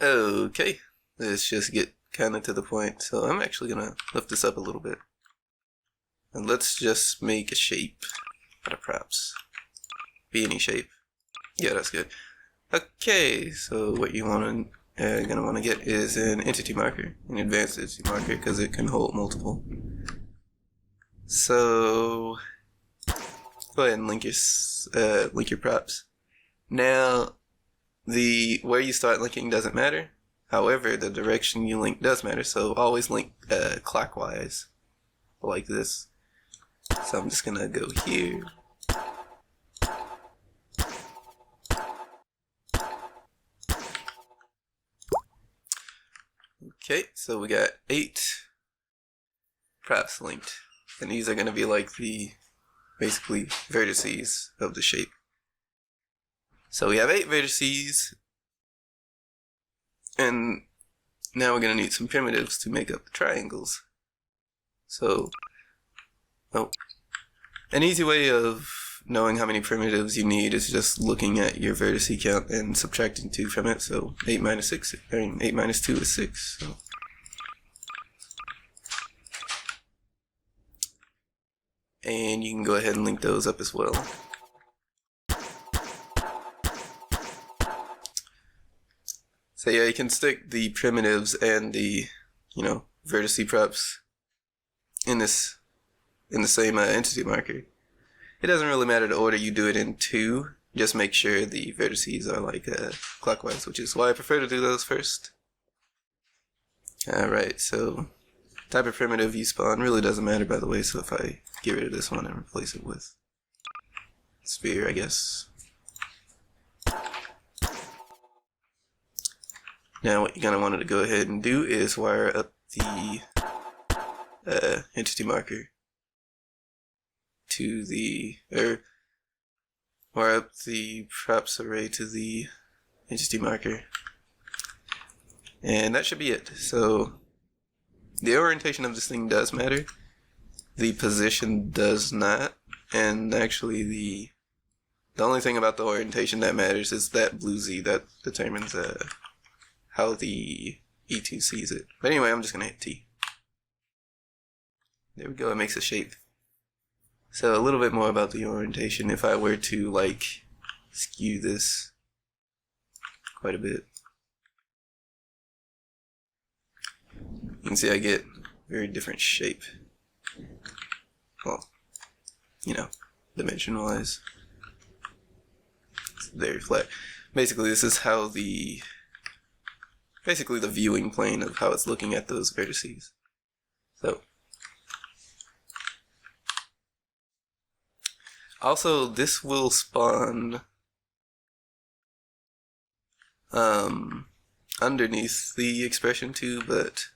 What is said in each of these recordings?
Okay, let's just get kind of to the point. So I'm actually gonna lift this up a little bit. And let's just make a shape out of props. Be any shape. Yeah, that's good. Okay, so what you gonna want to get is an entity marker, an advanced entity marker, because it can hold multiple. So go ahead and link your props. Now, where you start linking doesn't matter. However, the direction you link does matter. So always link clockwise, like this. So I'm just gonna go here. Okay, so we got 8 props linked, and these are gonna be like the basically vertices of the shape. So we have 8 vertices, and now we're going to need some primitives to make up the triangles. So, an easy way of knowing how many primitives you need is just looking at your vertice count and subtracting 2 from it. So 8 minus 2 is 6. So. And you can go ahead and link those up as well. So yeah, you can stick the primitives and the, vertice props in the same entity marker. It doesn't really matter the order you do it in too. Just make sure the vertices are like clockwise, which is why I prefer to do those first. Alright, so type of primitive you spawn really doesn't matter, by the way, so if I get rid of this one and replace it with sphere, I guess. Now what you're going to want to go ahead and do is wire up the entity marker to wire up the props array to the entity marker. And that should be it. So the orientation of this thing does matter. The position does not. And actually the only thing about the orientation that matters is that blue Z that determines how the E2 sees it. But anyway, I'm just going to hit T. There we go, it makes a shape. So a little bit more about the orientation. If I were to skew this quite a bit, you can see I get very different shape. Well, dimension wise. It's very flat. Basically, this is how the viewing plane of how it's looking at those vertices. So, also this will spawn underneath the expression 2, but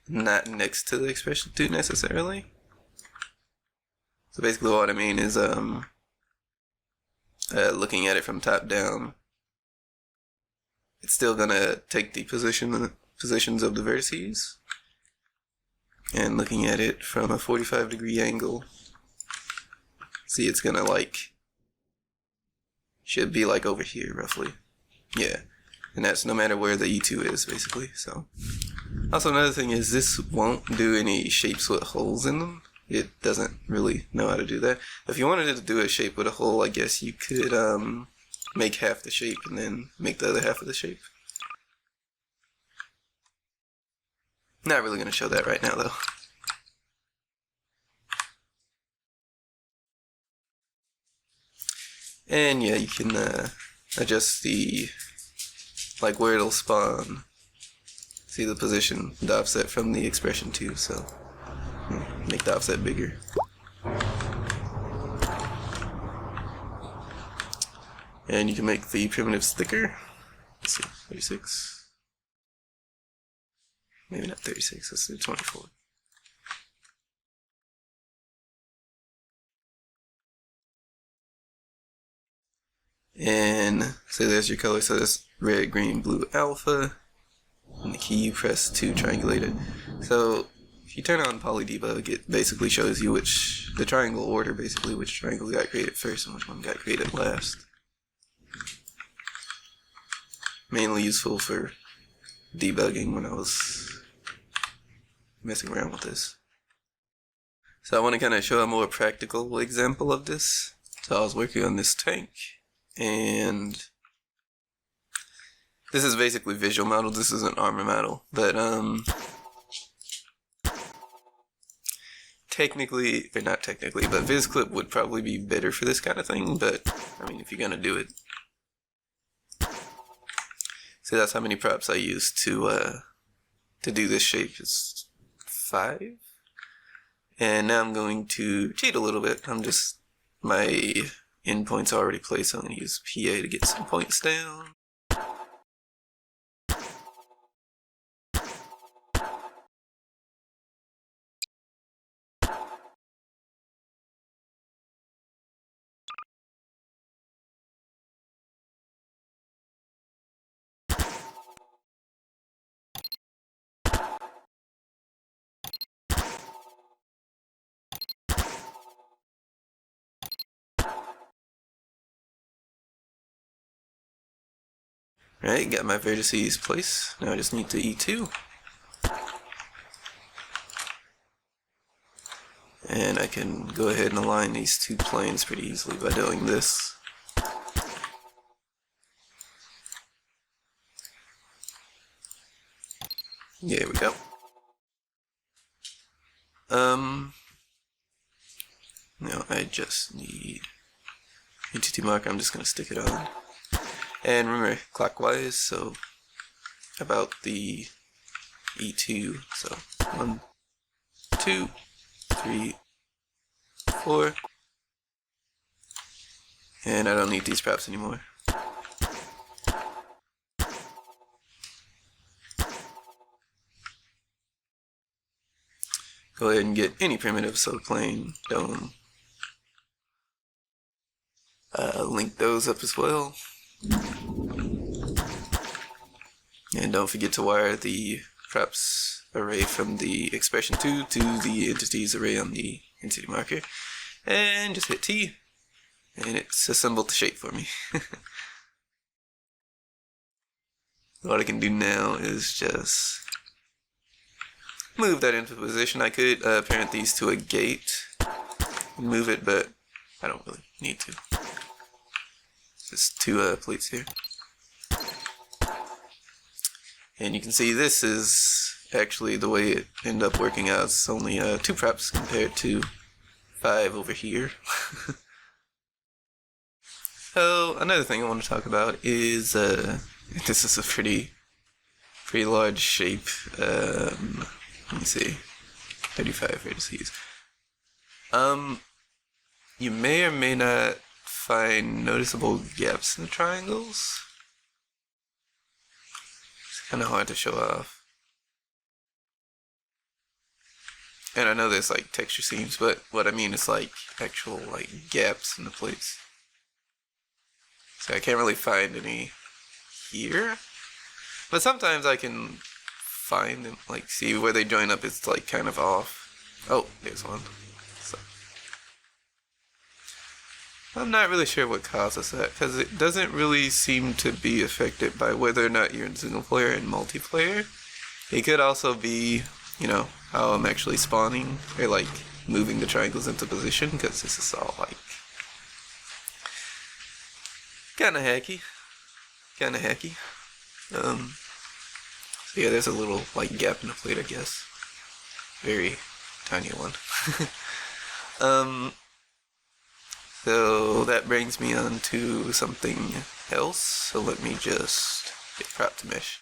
not next to the expression 2 necessarily. So basically what I mean is looking at it from top down, it's still gonna take the positions of the vertices, and looking at it from a 45-degree angle, see it's gonna should be over here roughly. Yeah, and that's no matter where the E2 is basically. So also another thing is this won't do any shapes with holes in them. It doesn't really know how to do that. If you wanted it to do a shape with a hole, I guess you could make half the shape and then make the other half of the shape. Not really going to show that right now though. And yeah, you can adjust the where it'll spawn. See the position, the offset from the expression 2, so make the offset bigger. And you can make the primitives thicker. Let's see, 36. Maybe not 36, let's do 24. And so there's your color, so that's red, green, blue, alpha. And the key you press to triangulate it. So if you turn on polydebug, it basically shows you the triangle order, basically which triangles got created first and which one got created last. mainly useful for debugging when I was messing around with this. So I want to kind of show a more practical example of this. So I was working on this tank, and this is basically visual model. This is an armor model, but technically, or not technically, but VizClip would probably be better for this kind of thing. But I mean, if you're gonna do it, see, that's how many props I used to do this shape. It's 5, and now I'm going to cheat a little bit. My endpoints are already placed, so I'm gonna use PA to get some points down. Alright, got my vertices placed. Now I just need to E2. And I can go ahead and align these two planes pretty easily by doing this. There we go. Now I just need entity marker. I'm just gonna stick it on. And remember, clockwise, so about the E2, so 1, 2, 3, 4, and I don't need these props anymore. Go ahead and get any primitive, so plane, dome, link those up as well. And don't forget to wire the props array from the expression 2 to the entities array on the entity marker. And just hit T, and it's assembled the shape for me. What I can do now is just move that into position. I could parent these to a gate and move it, but I don't really need to. Just 2 plates here. And you can see this is actually the way it ended up working out. It's only 2 props compared to 5 over here. So another thing I want to talk about is this is a pretty large shape. Let me see, 35 vertices. You may or may not find noticeable gaps in the triangles. Kind of hard to show off. And I know there's like texture seams, but what I mean is like actual like gaps in the plates. So I can't really find any here, but sometimes I can find them, like see where they join up. It's like kind of off. Oh, there's one. So I'm not really sure what causes that, because it doesn't really seem to be affected by whether or not you're in single player and multiplayer. It could also be, you know, how I'm actually spawning or like moving the triangles into position, because this is all like kind of hacky. So yeah, there's a little like gap in the plate, I guess. Very tiny one. So that brings me on to something else. So let me just get prop to mesh.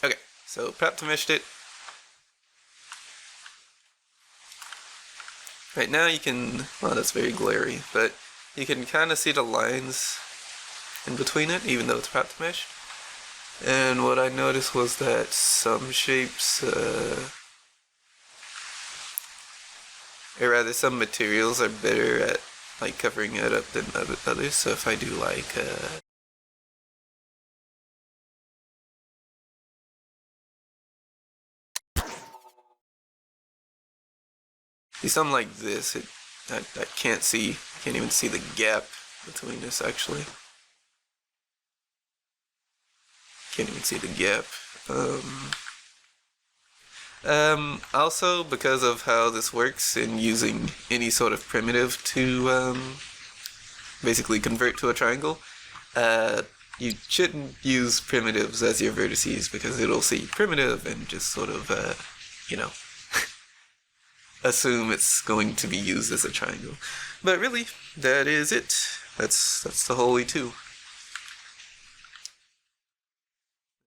Okay, so prop to meshed it. Right now you can, well, that's very glary, but you can kind of see the lines in between it, even though it's prop to mesh. And what I noticed was that some shapes, or rather some materials are better at like covering it up than others. So if I do like See, something like this, I can't even see the gap between this actually. Can't even see the gap. Also, because of how this works in using any sort of primitive to basically convert to a triangle, you shouldn't use primitives as your vertices because it'll see primitive and just sort of, you know, assume it's going to be used as a triangle. But really, that is it. That's the whole E2.